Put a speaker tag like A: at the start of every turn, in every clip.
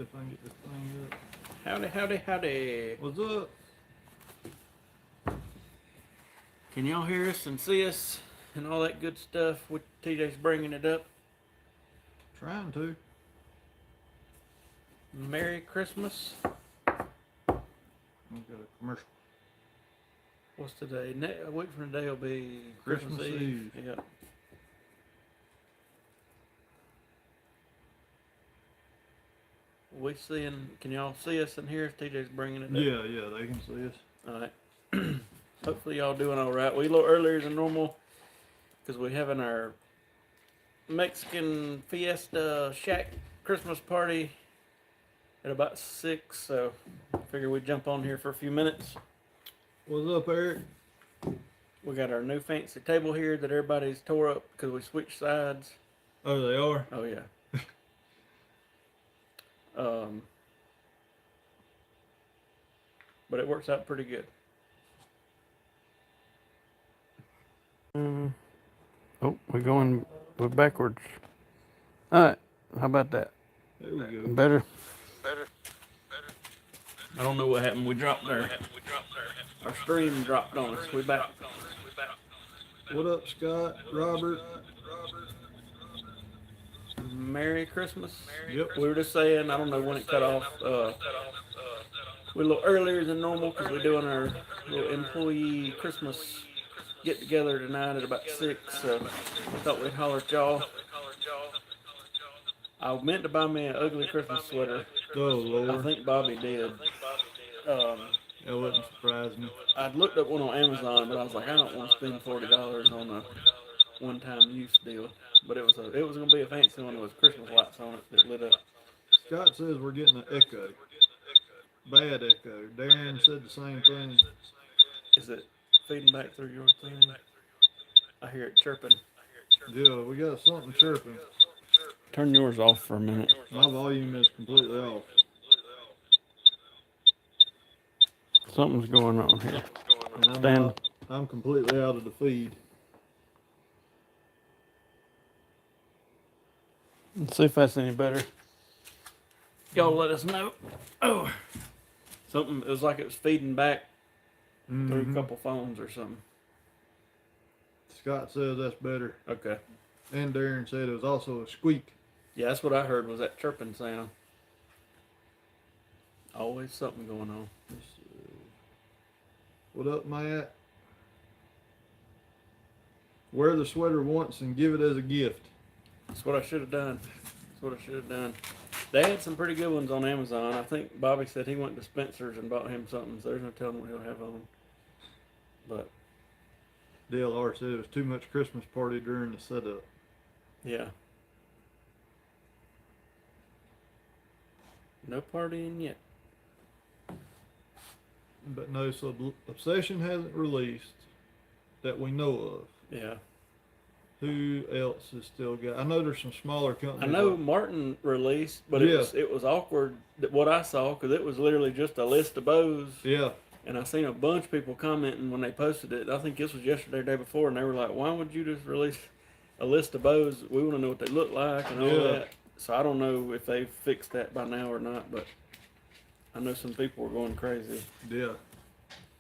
A: if I can get this thing up.
B: Howdy, howdy, howdy.
A: What's up?
B: Can y'all hear us and see us and all that good stuff with TJ's bringing it up?
A: Trying to.
B: Merry Christmas.
A: We've got a commercial.
B: What's today? A week from today will be
A: Christmas Eve.
B: Yeah. We seeing? Can y'all see us and hear us? TJ's bringing it up.
A: Yeah, they can see us.
B: All right. Hopefully y'all doing all right. We a little earlier than normal because we're having our Mexican Fiesta Shack Christmas party at about 6. So I figure we'd jump on here for a few minutes.
A: What's up, Eric?
B: We got our new fancy table here that everybody's tore up because we switched sides.
A: Oh, they are?
B: Oh yeah. But it works out pretty good. Oh, we're backwards. All right, how about that?
A: There we go.
B: Better. I don't know what happened. We dropped our stream dropped on us. We back.
A: What up, Scott? Robert?
B: Merry Christmas.
A: Yep.
B: We were just saying, I don't know when it cut off. We're a little earlier than normal because we're doing our little employee Christmas get together tonight at about 6. So I thought we'd holler at y'all. I meant to buy me an ugly Christmas sweater.
A: Oh, Lord.
B: I think Bobby did.
A: That wouldn't surprise me.
B: I'd looked up one on Amazon, but I was like, I don't want to spend $40 on a one-time use deal. But it was going to be a fancy one with Christmas lights on it that lit up.
A: Scott says we're getting an echo. Bad echo. Darren said the same thing.
B: Is it feeding back through your thing? I hear it chirping.
A: Yeah, we got something chirping.
B: Turn yours off for a minute.
A: My volume is completely off.
B: Something's going on here.
A: And I'm completely out of the feed.
B: Let's see if that's any better. Y'all let us know. Oh, something. It was like it was feeding back through a couple phones or something.
A: Scott says that's better.
B: Okay.
A: And Darren said it was also a squeak.
B: Yeah, that's what I heard was that chirping sound. Always something going on.
A: What up, Matt? Wear the sweater once and give it as a gift.
B: That's what I should have done. They had some pretty good ones on Amazon. I think Bobby said he went to Spencer's and bought him something, so there's no telling what he'll have on. But
A: DLR said it was too much Christmas party during the setup.
B: yeah. No partying yet.
A: But no, so Obsession hasn't released that we know of.
B: Yeah.
A: Who else has still got? I know there's some smaller companies.
B: I know Martin released, but it was awkward what I saw because it was literally just a list of bows.
A: Yeah.
B: And I seen a bunch of people commenting when they posted it. I think this was yesterday or the day before, and they were like, "Why would you just release a list of bows? We want to know what they look like and all that." So I don't know if they fixed that by now or not, but I know some people were going crazy.
A: Yeah.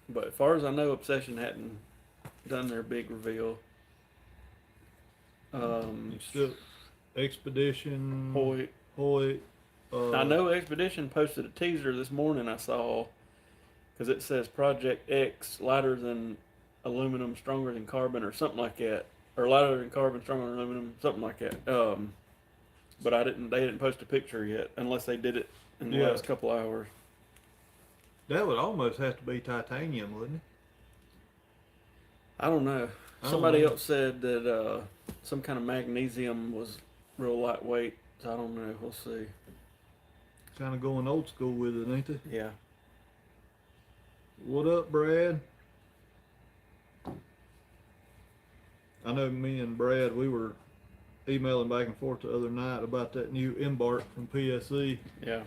B: But as far as I know, Obsession hadn't done their big reveal.
A: Still Expedition.
B: Hoyt. I know Expedition posted a teaser this morning I saw because it says Project X lighter than aluminum, stronger than carbon, or something like that, or lighter than carbon, stronger than aluminum, something like that. But they didn't post a picture yet unless they did it in the last couple hours.
A: That would almost have to be titanium, wouldn't it?
B: I don't know. Somebody else said that some kind of magnesium was real lightweight. So I don't know. We'll see.
A: Kind of going old school with it, ain't they?
B: Yeah.
A: What up, Brad? I know me and Brad, we were emailing back and forth the other night about that new Embark from PSE.
B: Yeah.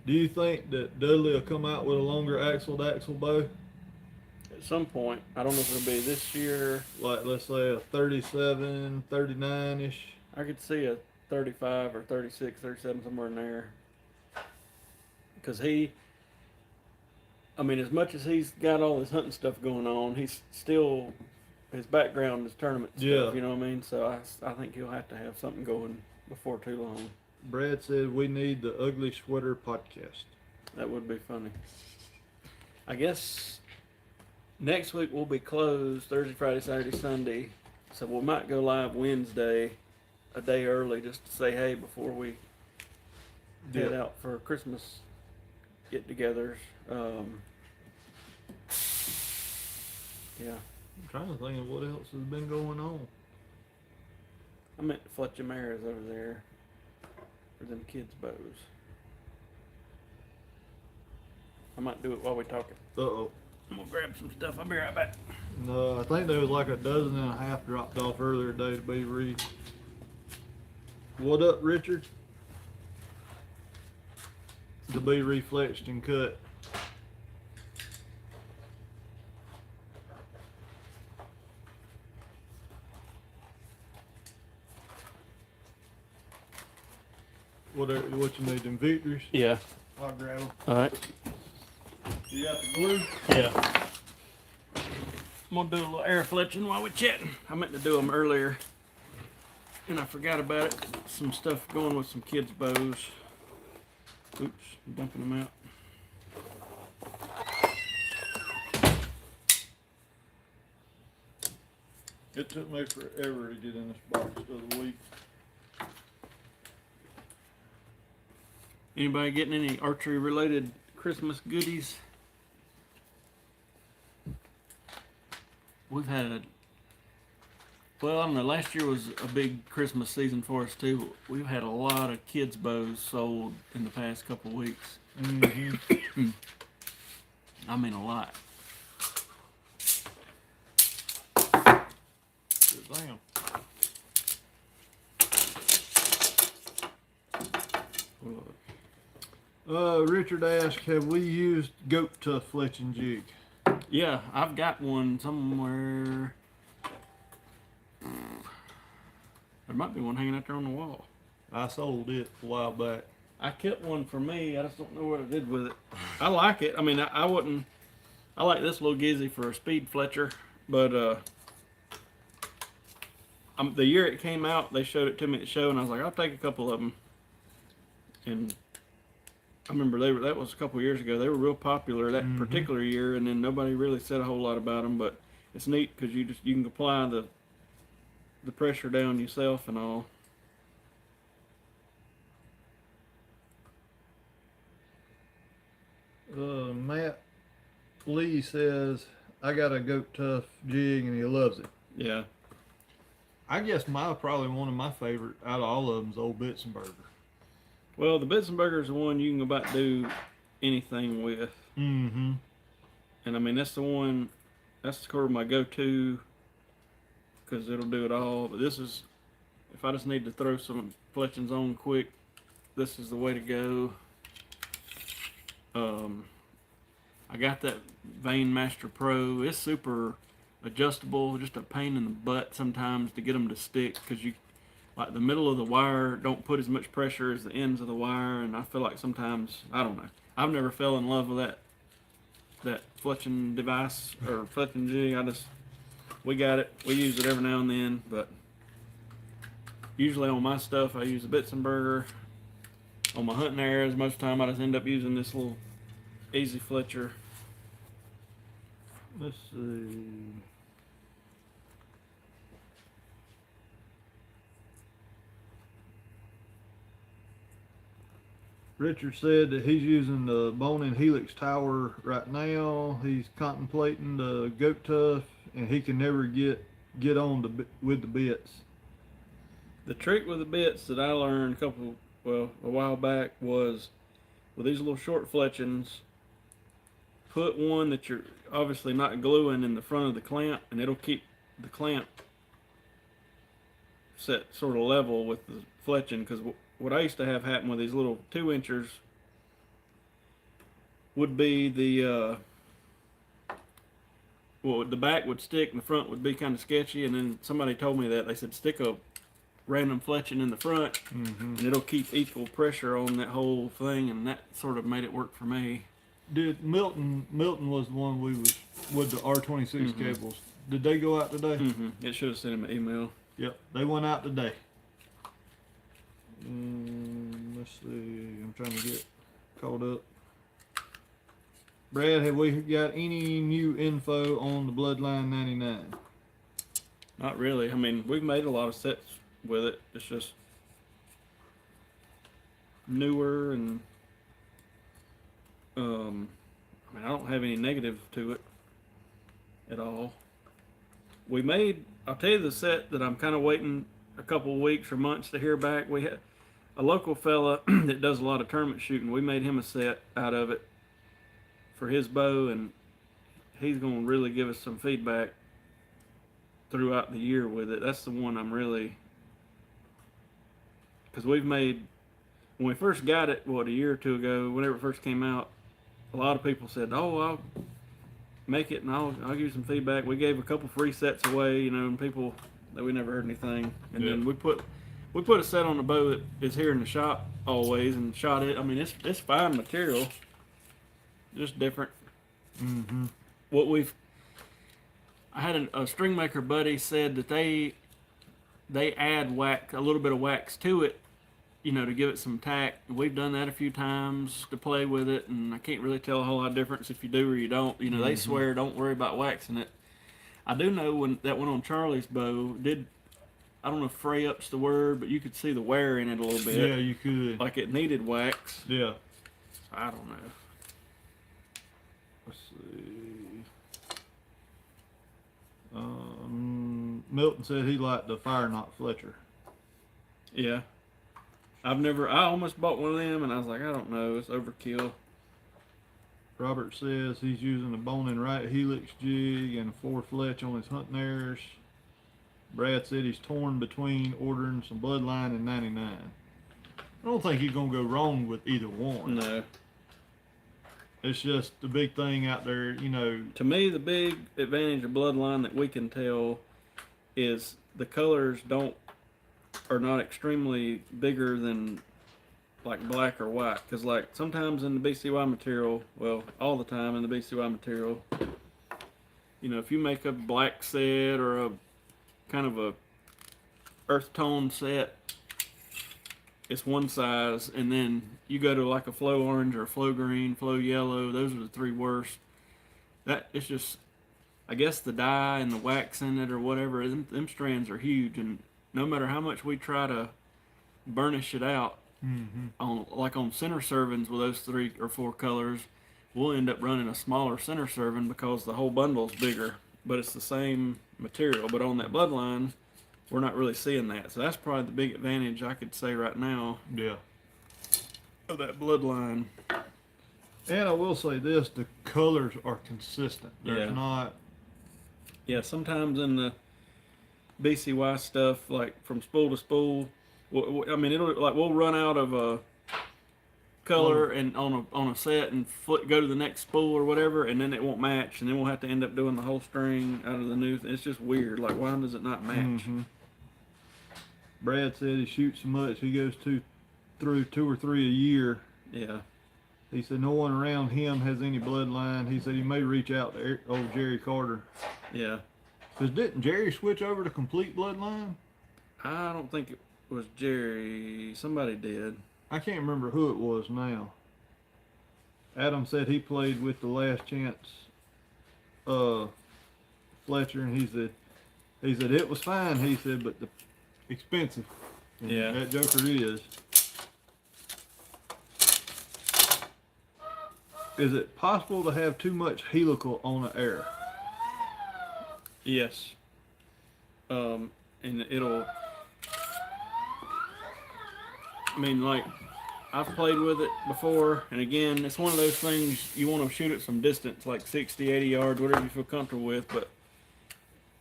A: Do you think that Dudley will come out with a longer axle bow?
B: At some point. I don't know if it'll be this year.
A: Like, let's say a 37, 39-ish.
B: I could see a 35 or 36, 37, somewhere in there. Because I mean, as much as he's got all this hunting stuff going on, he's still, his background is tournament stuff,
A: Yeah.
B: you know what I mean? So I think he'll have to have something going before too long.
A: Brad said we need the Ugly Sweater podcast.
B: That would be funny. I guess next week we'll be closed Thursday, Friday, Saturday, Sunday. So we might go live Wednesday, a day early, just to say hey before we head out for Christmas get-togethers. Yeah.
A: I'm trying to think of what else has been going on.
B: I meant Fletcher Mares over there for them kids' bows. I might do it while we talking.
A: Uh-oh.
B: I'm gonna grab some stuff. I'll be right back.
A: No, I think there was like a dozen and a half dropped off earlier today to be What up, Richard? To be reflexed and cut. What you need, them Victors?
B: Yeah.
A: I'll grab them.
B: All right.
A: You got the glue?
B: Yeah. I'm gonna do a little air fletching while we're chatting. I meant to do them earlier, and I forgot about it. Some stuff going with some kids' bows. Oops, I'm dumping them out.
A: It took me forever to get in this box the other week.
B: Anybody getting any archery related Christmas goodies? We've had well, I don't know, last year was a big Christmas season for us too. We've had a lot of kids' bows sold in the past couple of weeks.
A: Mm-hmm.
B: I mean a lot.
A: Damn. Richard asked, have we used goat tuff fletching jig?
B: Yeah, I've got one somewhere. There might be one hanging out there on the wall.
A: I sold it a while back.
B: I kept one for me. I just don't know what I did with it. I like it. I mean, I wouldn't. I like this little gizzy for a speed fletcher, but the year it came out, they showed it to me at the show, and I was like, I'll take a couple of them. And I remember that was a couple years ago. They were real popular that particular year, and then nobody really said a whole lot about them. But it's neat because you can apply the pressure down yourself and all.
A: Matt Lee says, I got a goat tuff jig and he loves it.
B: Yeah.
A: I guess probably one of my favorite out of all of them is Old Bitzenberger.
B: Well, the Bitzenberger is the one you can about do anything with.
A: Mm-hmm.
B: And I mean, that's the one, that's sort of my go-to because it'll do it all. But this is, if I just need to throw some fletchings on quick, this is the way to go. I got that Vein Master Pro. It's super adjustable, just a pain in the butt sometimes to get them to stick because you, like the middle of the wire don't put as much pressure as the ends of the wire, and I feel like sometimes, I don't know, I've never fell in love with that fletching device or fletching jig. We got it, we use it every now and then, but usually on my stuff I use a Bitzenberger. On my hunting arrows, most of the time I just end up using this little easy fletcher.
A: Let's see. Richard said that he's using the Bone & Helix tower right now. He's contemplating the goat tuff, and he can never get on with the bits.
B: The trick with the bits that I learned a while back was with these little short fletchings, put one that you're obviously not gluing in the front of the clamp, and it'll keep the clamp set sort of level with the fletching. Because what I used to have happen with these little 2-inchers would be the back would stick and the front would be kind of sketchy, and then somebody told me that they said stick a random fletching in the front, and it'll keep equal pressure on that whole thing, and that sort of made it work for me.
A: Did Milton was the one we was with the R26 cables. Did they go out today?
B: It should have sent him an email.
A: Yep, they went out today. Let's see, I'm trying to get caught up. Brad, have we got any new info on the Bloodline 99?
B: Not really. I mean, we've made a lot of sets with it. It's just newer, and I mean, I don't have any negative to it at all. We made, I'll tell you the set that I'm kind of waiting a couple of weeks or months to hear back. We had a local fella that does a lot of tournament shooting. We made him a set out of it for his bow, and he's going to really give us some feedback throughout the year with it. That's the one I'm really, because we've made, when we first got it, what, a year or two ago, whenever it first came out, a lot of people said, oh, I'll make it and I'll give you some feedback. We gave a couple free sets away, you know, and people that we never heard anything. And then we put a set on the bow that is here in the shop always and shot it. I mean, it's fine material, just different. I had a string maker buddy said that they add wax, a little bit of wax to it, you know, to give it some tack. We've done that a few times to play with it, and I can't really tell a whole lot of difference if you do or you don't. You know, they swear don't worry about waxing it. I do know when that one on Charlie's bow did, I don't know if fray up's the word, but you could see the wear in it a little bit.
A: Yeah, you could.
B: Like it needed wax.
A: Yeah.
B: I don't know.
A: Let's see. Milton said he liked the Fire Knot Fletcher.
B: Yeah. I almost bought one of them, and I was like, I don't know, it's overkill.
A: Robert says he's using a bone and right helix jig and a 4 fletch on his hunting airs. Brad said he's torn between ordering some Bloodline and 99. I don't think he's going to go wrong with either one.
B: No.
A: It's just the big thing out there, you know.
B: To me, the big advantage of Bloodline that we can tell is the colors are not extremely bigger than like black or white. Because like sometimes in the BCY material, well, all the time in the BCY material, you know, if you make a black set or a kind of a earth tone set, it's one size, and then you go to like a flow orange or a flow green, flow yellow, those are the three worst. That it's just, I guess the dye and the wax in it or whatever, them strands are huge, and no matter how much we try to burnish it out, on center servings with those 3 or 4 colors, we'll end up running a smaller center serving because the whole bundle's bigger, but it's the same material. But on that Bloodline, we're not really seeing that. So that's probably the big advantage I could say right now.
A: Yeah.
B: Of that Bloodline.
A: And I will say this, the colors are consistent. There's
B: Yeah.
A: not...
B: Yeah, sometimes in the BCY stuff, like from spool to spool, I mean, we'll run out of a color and on a set and go to the next spool or whatever, and then it won't match, and then we'll have to end up doing the whole string out of the new. It's just weird. Like, why does it not match?
A: Brad said he shoots so much he goes through 2 or 3 a year.
B: Yeah.
A: He said no one around him has any Bloodline. He said he may reach out to old Jerry Carter.
B: Yeah.
A: Because didn't Jerry switch over to complete Bloodline?
B: I don't think it was Jerry. Somebody did.
A: I can't remember who it was now. Adam said he played with the Last Chance Fletcher, and he said it was fine. He said, but the expensive. And
B: yeah.
A: That joker is. Is it possible to have too much helical on an air?
B: Yes. And it'll, I mean, like, I've played with it before, and again, it's one of those things you want to shoot at some distance, like 60, 80 yards, whatever you feel comfortable with, but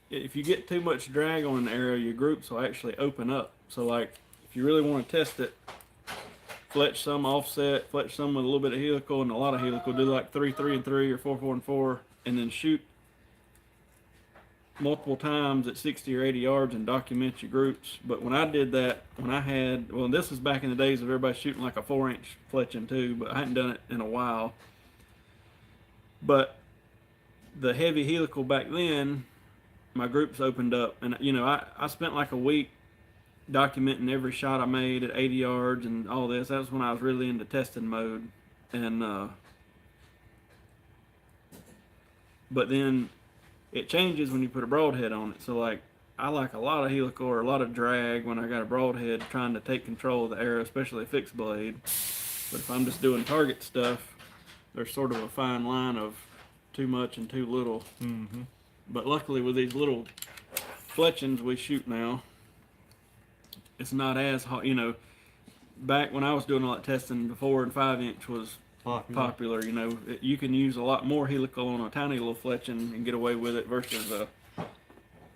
B: if you get too much drag on an arrow, your groups will actually open up. So, like, if you really want to test it, fletch some offset, fletch some with a little bit of helical and a lot of helical, do like 3, 3, and 3, or 4, 4, and 4, and then shoot multiple times at 60 or 80 yards and document your groups. But when I did that, this was back in the days of everybody shooting like a 4-inch fletching too, but I hadn't done it in a while. But the heavy helical back then, my groups opened up, and I spent like a week documenting every shot I made at 80 yards and all this. That was when I was really into testing mode, and but then it changes when you put a broadhead on it. So like I like a lot of helical or a lot of drag when I got a broadhead trying to take control of the arrow, especially a fixed blade. But if I'm just doing target stuff, there's sort of a fine line of too much and too little.
A: Mm-hmm.
B: But luckily with these little fletchings we shoot now, it's not as hot. Back when I was doing all that testing, the 4 and 5 inch was popular. You can use a lot more helical on a tiny little fletching and get away with it versus a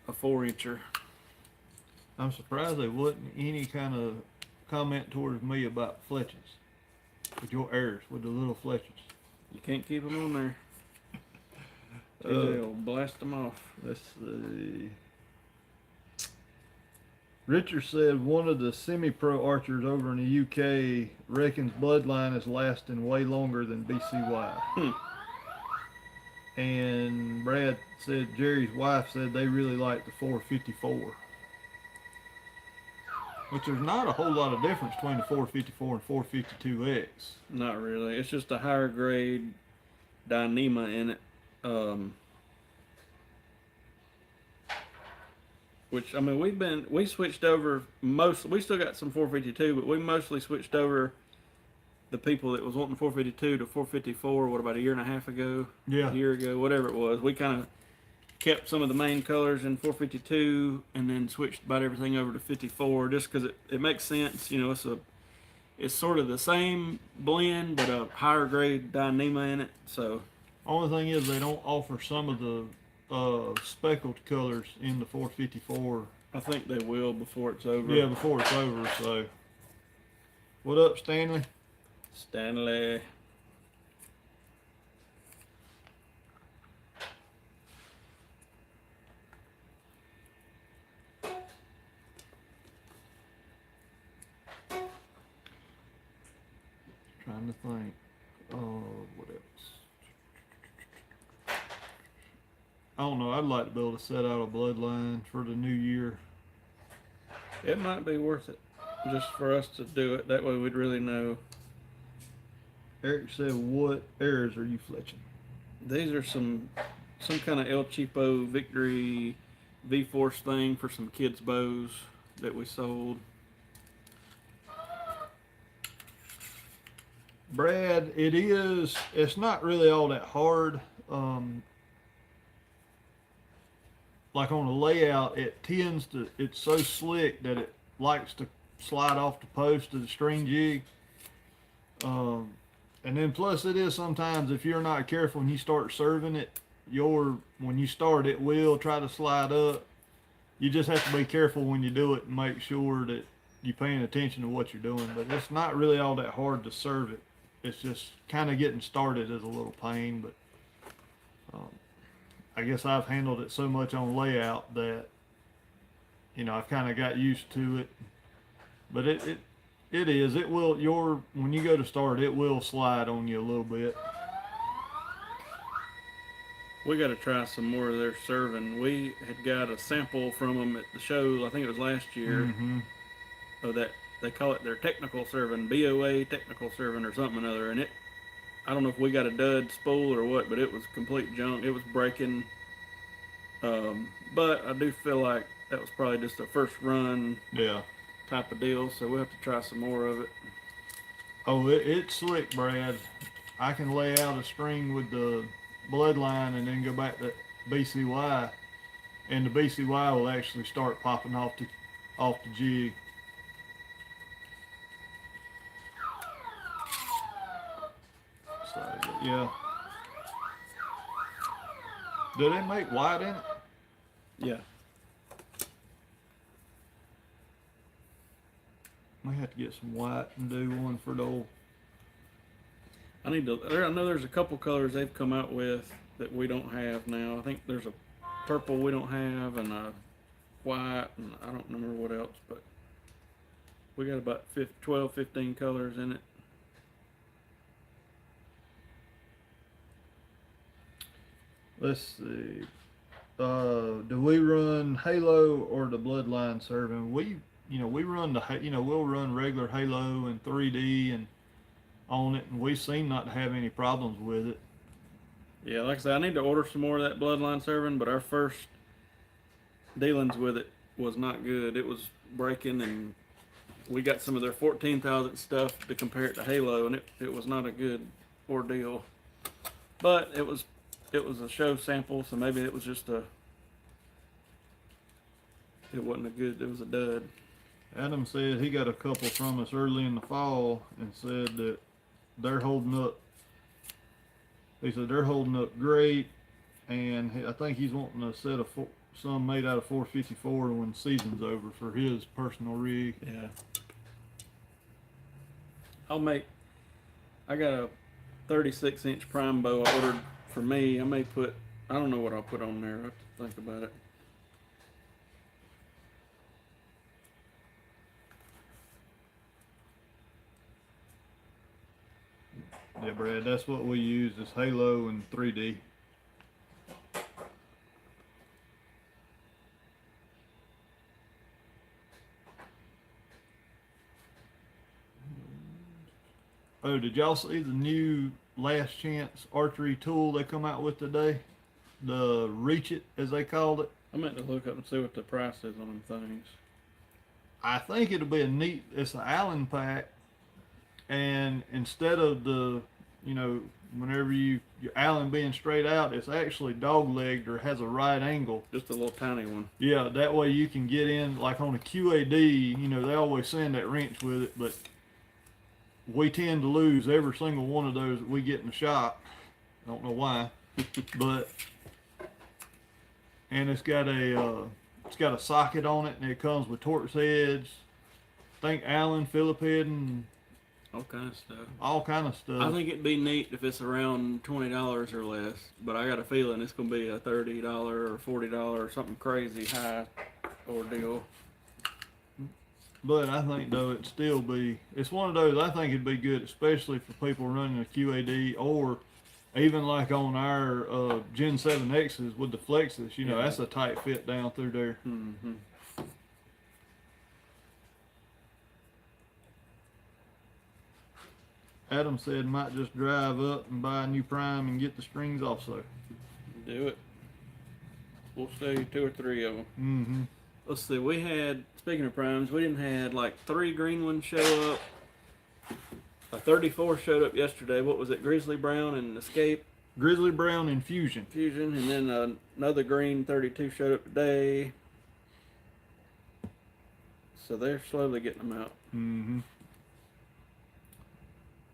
B: 4-incher.
A: I'm surprised there wasn't any kind of comment towards me about fletchings with your arrows, with the little fletchings.
B: You can't keep them on there. They'll blast them off.
A: Let's see. Richard said one of the semi-pro archers over in the UK reckons Bloodline is lasting way longer than BCY. And Brad said Jerry's wife said they really like the 454. Which there's not a whole lot of difference between the 454 and 452X.
B: Not really. It's just a higher grade Dyneema in it. Which, I mean, we switched over we still got some 452, but we mostly switched over the people that was wanting 452 to 454, about a year and a half ago?
A: Yeah.
B: A year ago, whatever it was. We kind of kept some of the main colors in 452 and then switched about everything over to 54 just because it makes sense. It's sort of the same blend, but a higher grade Dyneema in it, so.
A: Only thing is they don't offer some of the speckled colors in the 454.
B: I think they will before it's over.
A: Yeah, before it's over. So, what up, Stanley?
B: Stanley.
A: Trying to think. What else? I don't know. I'd like to be able to set out a Bloodline for the new year.
B: It might be worth it just for us to do it. That way we'd really know.
A: Eric said, what arrows are you fletching?
B: These are some kind of El Cheapo Victory V-Force thing for some kids' bows that we sold.
A: Brad, it's not really all that hard. Like on the layout, it's so slick that it likes to slide off the post of the string jig. And then plus it is sometimes if you're not careful and you start serving it, when you start it will try to slide up. You just have to be careful when you do it and make sure that you're paying attention to what you're doing. But it's not really all that hard to serve it. It's just kind of getting started is a little pain, but I guess I've handled it so much on layout that, I've kind of got used to it. But it will, when you go to start, it will slide on you a little bit.
B: We got to try some more of their serving. We had got a sample from them at the show, I think it was last year, of that, they call it their technical serving, BOA technical serving or something or other, and I don't know if we got a dud spool or what, but it was complete junk. It was breaking. But I do feel like that was probably just a first run type of deal, so we'll have to try some more of it.
A: Oh, it's slick, Brad. I can lay out a string with the Bloodline and then go back to BCY, and the BCY will actually start popping off the jig. Yeah. Do they make white in it?
B: Yeah.
A: Might have to get some white and do one for the old.
B: I know there's a couple colors they've come out with that we don't have now. I think there's a purple we don't have, and a white, and I don't remember what else, but we got about 12, 15 colors in it.
A: Let's see. Do we run Halo or the Bloodline serving? We run we'll run regular Halo and 3D and on it, and we seem not to have any problems with it.
B: Yeah, like I said, I need to order some more of that Bloodline serving, but our first dealings with it was not good. It was breaking, and we got some of their 14,000 stuff to compare it to Halo, and it was not a good ordeal. But it was a show sample, so maybe it was just it wasn't a good, it was a dud.
A: Adam said he got a couple from us early in the fall and said that they're holding up. He said they're holding up great, and I think he's wanting a set of some made out of 454 when the season's over for his personal rig.
B: Yeah. I got a 36-inch prime bow I ordered for me. I don't know what I'll put on there. I have to think about it.
A: Yeah, Brad, that's what we use is Halo and 3D. Oh, did y'all see the new Last Chance archery tool they come out with today? The Reach It, as they called it.
B: I meant to look up and see what the price is on them things.
A: I think it'll be it's an Allen pack, and instead of whenever your Allen being straight out, it's actually dog-legged or has a right angle.
B: Just a little tiny one.
A: Yeah, that way you can get in, like on a QAD, they always send that wrench with it, but we tend to lose every single one of those that we get in the shop. I don't know why, but, and it's got a socket on it, and it comes with Torx heads. I think Allen, Phillip head, and
B: all kind of stuff.
A: All kind of stuff.
B: I think it'd be neat if it's around $20 or less, but I got a feeling it's gonna be a $30 or $40 or something crazy high ordeal.
A: But I think though it's one of those, I think it'd be good, especially for people running a QAD or even like on our Gen 7Xs with the flexes, that's a tight fit down through there.
B: Mm-hmm.
A: Adam said might just drive up and buy a new prime and get the strings also.
B: Do it. We'll see 2 or 3 of them.
A: Mm-hmm.
B: Let's see, speaking of primes, we didn't had like 3 green ones show up. A 34 showed up yesterday. What was it? Grizzly Brown and Escape?
A: Grizzly Brown and Fusion.
B: And then another green 32 showed up today. So they're slowly getting them out.
A: Mm-hmm.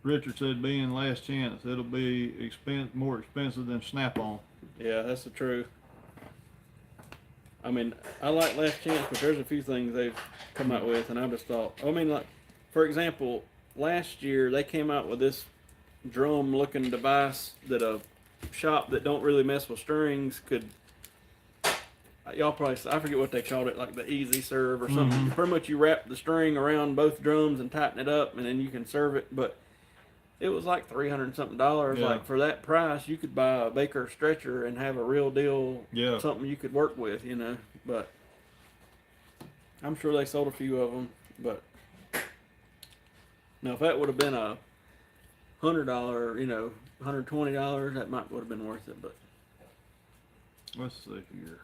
A: Richard said being Last Chance, it'll be more expensive than Snap-on.
B: Yeah, that's the truth. I mean, I like Last Chance, but there's a few things they've come out with, and I just thought, like, for example, last year they came out with this drum-looking device that a shop that don't really mess with strings could, y'all probably, I forget what they called it, like the Easy Serve or something.
A: Mm-hmm.
B: Pretty much you wrap the string around both drums and tighten it up, and then you can serve it, but it was like $300 and something.
A: Yeah.
B: Like for that price, you could buy a Baker stretcher and have a real deal, something you could work with, But I'm sure they sold a few of them. But now, if that would have been a $100, $120, that would have been worth it. But
A: let's see here.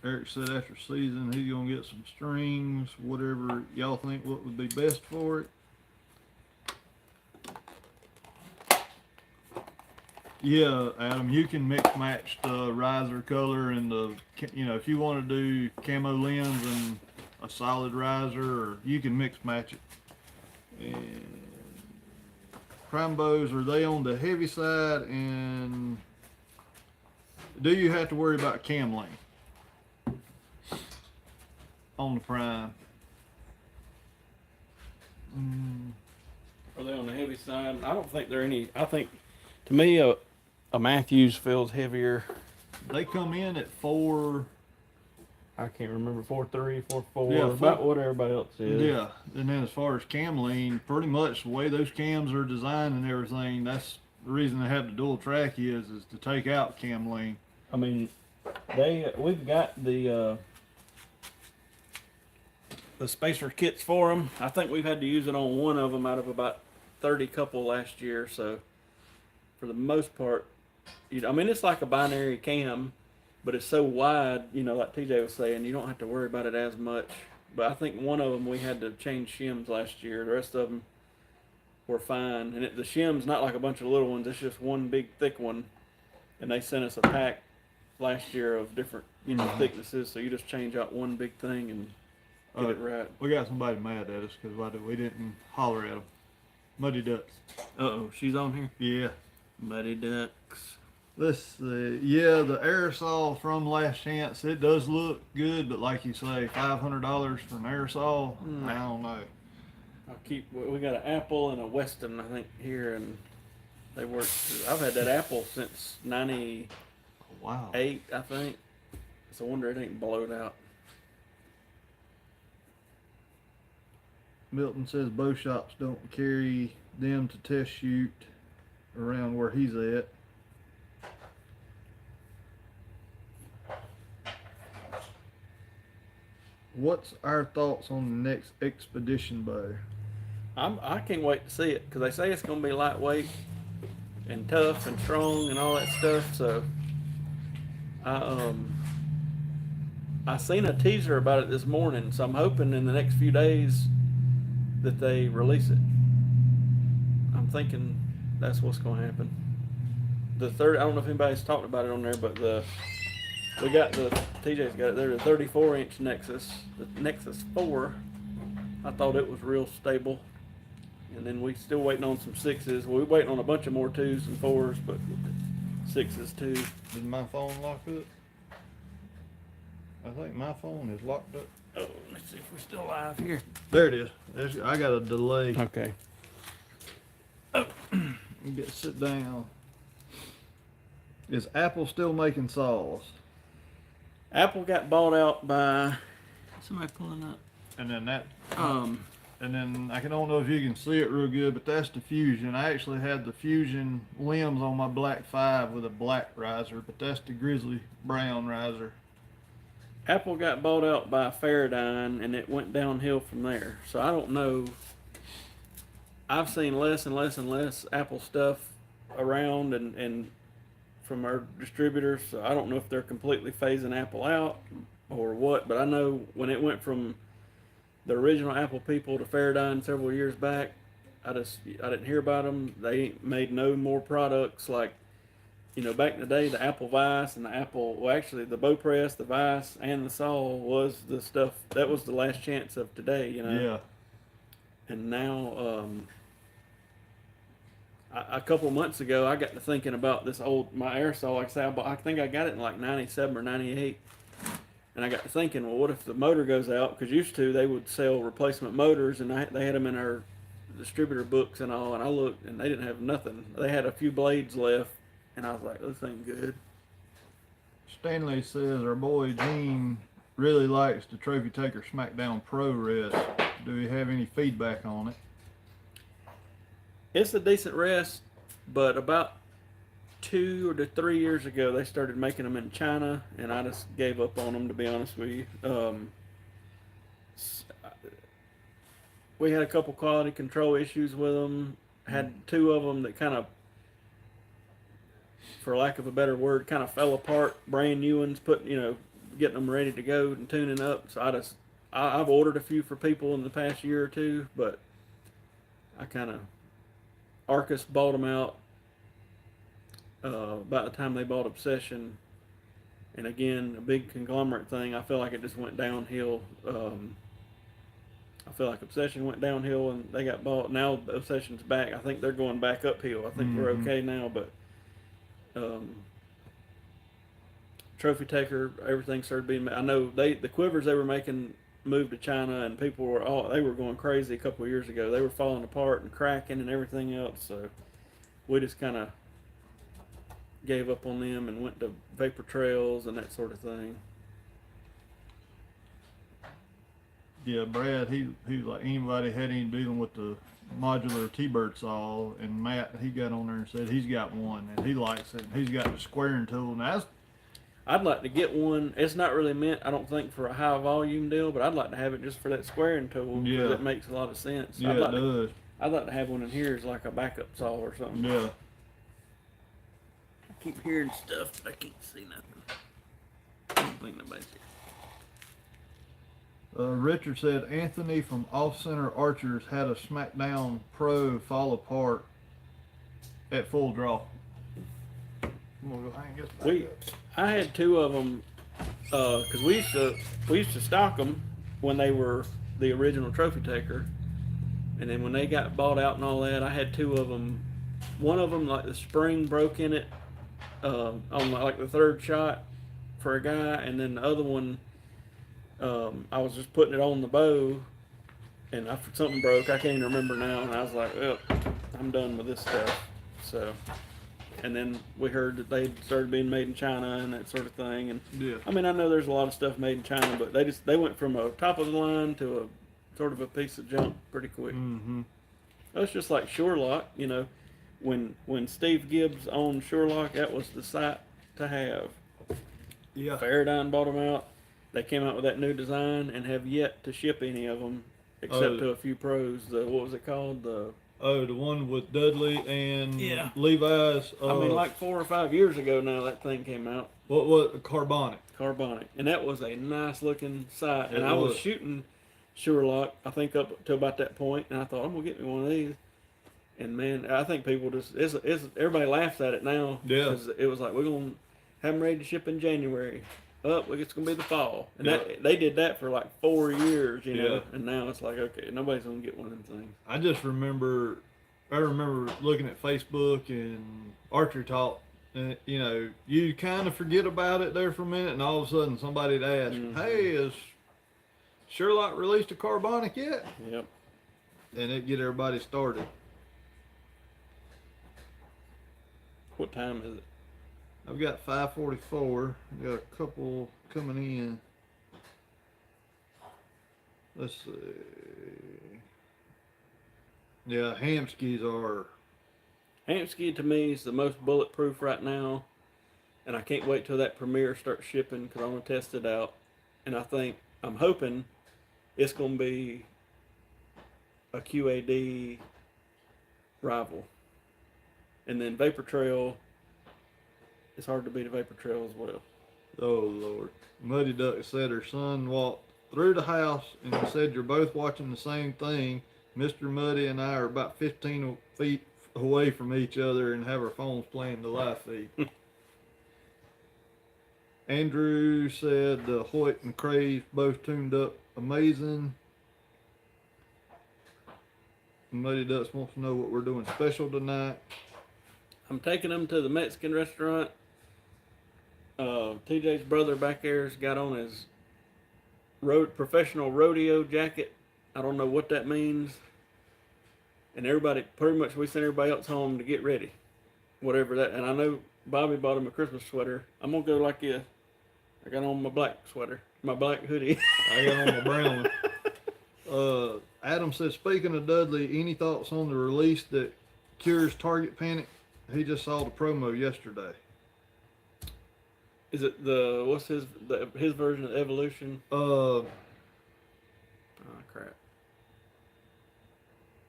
A: Eric said after season he's gonna get some strings, whatever y'all think what would be best for it. Yeah, Adam, you can mix match the riser color and if you want to do camo lens and a solid riser, or you can mix match it. And prime bows, are they on the heavy side, and do you have to worry about cam length on the prime?
B: Are they on the heavy side? I don't think they're any. I think To me, a Matthews feels heavier.
A: They come in at 4.
B: I can't remember 4.3, 4.4,
A: Yeah,
B: about what everybody else is.
A: Yeah, and then as far as cam lean, pretty much the way those cams are designed and everything, that's the reason they have the dual track is to take out cam lean.
B: I mean, we've got the spacer kits for them. I think we've had to use it on one of them out of about 30 couple last year. So for the most part, I mean, it's like a binary cam, but it's so wide, like TJ was saying, you don't have to worry about it as much. But I think one of them we had to change shims last year. The rest of them were fine. And the shim's not like a bunch of little ones. It's just one big thick one. And they sent us a pack last year of different, thicknesses. So you just change out one big thing and get it right.
A: We got somebody mad at us because we didn't holler at them. Muddy Ducks.
B: Uh-oh, she's on here?
A: Yeah.
B: Muddy Ducks.
A: Let's see. Yeah, the aerosol from Last Chance, it does look good, but like you say, $500 for an aerosol, I don't know.
B: We got an Apple and a Weston, I think, here, and they work. I've had that Apple since 98,
A: Wow.
B: I think. So I wonder it ain't blowed out.
A: Milton says bow shops don't carry them to test shoot around where he's at. What's our thoughts on the next expedition bow?
B: I can't wait to see it because they say it's going to be lightweight and tough and strong and all that stuff. So I seen a teaser about it this morning, so I'm hoping in the next few days that they release it. I'm thinking that's what's going to happen. I don't know if anybody's talked about it on there, but we got TJ's got it there, the 34-inch Nexus, the Nexus 4. I thought it was real stable. And then we still waiting on some 6s. We're waiting on a bunch of more 2s and 4s, but 6s too.
A: Did my phone lock up? I think my phone is locked up.
B: Oh, let's see if we're still live here.
A: There it is. I got a delay.
B: Okay.
A: Sit down. Is Apple still making saws?
B: Apple got bought out by somebody pulling up.
A: And then and then I don't know if you can see it real good, but that's the Fusion. I actually had the Fusion limbs on my Black 5 with a black riser, but that's the Grizzly Brown riser.
B: Apple got bought out by Faradyne, and it went downhill from there. So I don't know. I've seen less and less and less Apple stuff around and from our distributors. So I don't know if they're completely phasing Apple out or what, but I know when it went from the original Apple people to Faradyne several years back, I didn't hear about them. They made no more products like, back in the day, the Apple Vice and the bow press, the Vice, and the saw was the stuff that was the last chance of today,
A: Yeah.
B: And now, a couple months ago, I got to thinking about my aerosol. Like I said, I think I got it in like 97 or 98. And I got to thinking, well, what if the motor goes out? Because used to, they would sell replacement motors, and they had them in our distributor books and all. And I looked, and they didn't have nothing. They had a few blades left, and I was like, this ain't good. Stanley
A: says our boy Gene really likes the Trophy Taker SmackDown Pro rest. Do we have any feedback on it?
B: It's a decent rest, but about 2 or 3 years ago, they started making them in China, and I just gave up on them, to be honest with you. We had a couple quality control issues with them. Had 2 of them that kind of, for lack of a better word, kind of fell apart. Brand new ones, getting them ready to go and tuning up. So I've ordered a few for people in the past year or 2, but Arcus bought them out about the time they bought Obsession, and again, a big conglomerate thing. I feel like it just went downhill. I feel like Obsession went downhill and they got bought. Now Obsession's back. I think they're going back uphill. I think we're okay now, but Trophy Taker, everything started being. I know the quivers they were making moved to China, and people were going crazy a couple of years ago. They were falling apart and cracking and everything else. So we just kind of gave up on them and went to vapor trails and that sort of thing.
A: Yeah, Brad, he was like, anybody had any dealing with the modular T-bird saw, and Matt, he got on there and said he's got one and he likes it. He's got the squaring tool. Now
B: I'd like to get one. It's not really meant, I don't think, for a high volume deal, but I'd like to have it just for that squaring tool.
A: Yeah.
B: It makes a lot of sense.
A: Yeah, it does.
B: I'd like to have one in here as like a backup saw or something.
A: Yeah.
B: I keep hearing stuff, but I can't see nothing. I don't think nobody's here.
A: Richard said Anthony from Off Center Archers had a SmackDown Pro fall apart at full draw. I'm gonna go hang this back up.
B: I had two of them because we used to stock them when they were the original Trophy Taker, and then when they got bought out and all that, I had two of them. One of them, like the spring broke in it on like the third shot for a guy, and then the other one, I was just putting it on the bow, and something broke. I can't even remember now, and I was like, "Oh, I'm done with this stuff." So, and then we heard that they started being made in China and that sort of thing. And
A: Yeah.
B: I mean, I know there's a lot of stuff made in China, but they went from a top of the line to a sort of a piece of junk pretty quick.
A: Mm-hmm.
B: It's just like Surelock, you know, when Steve Gibbs owned Surelock, that was the sight to have.
A: Yeah.
B: Paradigm bought them out. They came out with that new design and have yet to ship any of them except to a few pros. What was it called?
A: The one with Dudley and
B: Yeah.
A: Levi's.
B: I mean, like 4 or 5 years ago now that thing came out.
A: What was Carbonic?
B: Carbonic. And that was a nice looking sight. And
A: It
B: I was
A: was.
B: shooting Surelock, I think, up to about that point, and I thought, I'm going to get me one of these. And man, I think people just, everybody laughs at it now.
A: Yeah.
B: Because it was like, we're going to have them ready to ship in January. It's going to be the fall. And
A: Yeah.
B: they did that for like 4 years, you know.
A: Yeah.
B: And now it's like, okay, nobody's going to get one of them things.
A: I remember looking at Facebook and Archery Talk, and you know, you kind of forget about it there for a minute, and all of a sudden somebody'd ask, "Hey, has Sherlock released a Carbonic yet?"
B: Yep.
A: And it get everybody started.
B: What time is it?
A: I've got 5:44. I've got a couple coming in. Let's see. Yeah, Hamskys are.
B: Hamsky to me is the most bulletproof right now, and I can't wait till that premiere starts shipping because I want to test it out. And I'm hoping it's going to be a QAD rival. And then Vapor Trail, it's hard to beat a Vapor Trail as well.
A: Oh Lord. Muddy Duck said her son walked through the house and said, "You're both watching the same thing. Mr. Muddy and I are about 15 feet away from each other and have our phones playing the live feed." Andrew said the Hoyt and Craze both tuned up amazing. Muddy Ducks wants to know what we're doing special tonight.
B: I'm taking them to the Mexican restaurant. TJ's brother back there's got on his professional rodeo jacket. I don't know what that means. And everybody, pretty much, we sent everybody else home to get ready, whatever that. And I know Bobby bought him a Christmas sweater. I'm gonna go like this. I got on my black sweater, my black hoodie.
A: I got on my brown one. Adam said, speaking of Dudley, any thoughts on the release that cures target panic? He just saw the promo yesterday.
B: Is it what's his version of Evolution?
A: Uh,
B: Oh crap.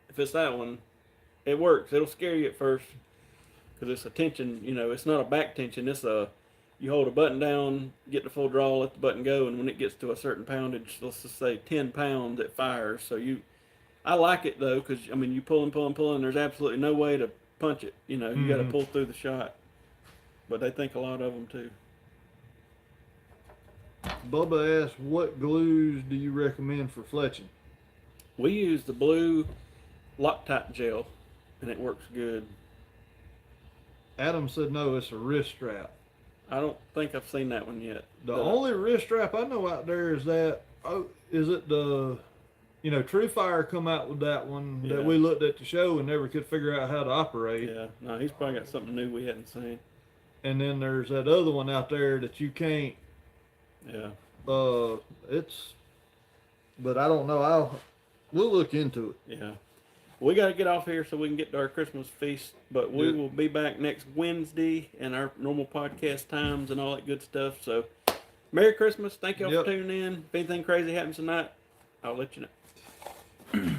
B: If it's that one, it works. It'll scare you at first because it's a tension, you know, it's not a back tension. It's you hold a button down, get the full draw, let the button go, and when it gets to a certain poundage, let's just say 10 pounds, it fires. So I like it though, because I mean, you pull and there's absolutely no way to punch it. You know, you got to pull through the shot. But they think a lot of them too.
A: Bubba asked, what glues do you recommend for fletching?
B: We use the blue Loctite gel, and it works good.
A: Adam said, no, it's a wrist strap.
B: I don't think I've seen that one yet.
A: The only wrist strap I know out there is that, is it True Fire come out with that one that we looked at the show and never could figure out how to operate.
B: Yeah, no, he's probably got something new we hadn't seen.
A: and then there's that other one out there that you can't.
B: Yeah.
A: But I don't know. We'll look into it.
B: Yeah. We got to get off here so we can get to our Christmas feast, but we
A: Yep.
B: will be back next Wednesday and our normal podcast times and all that good stuff. So, Merry Christmas. Thank y'all
A: Yep.
B: for tuning in. If anything crazy happens tonight, I'll let you know.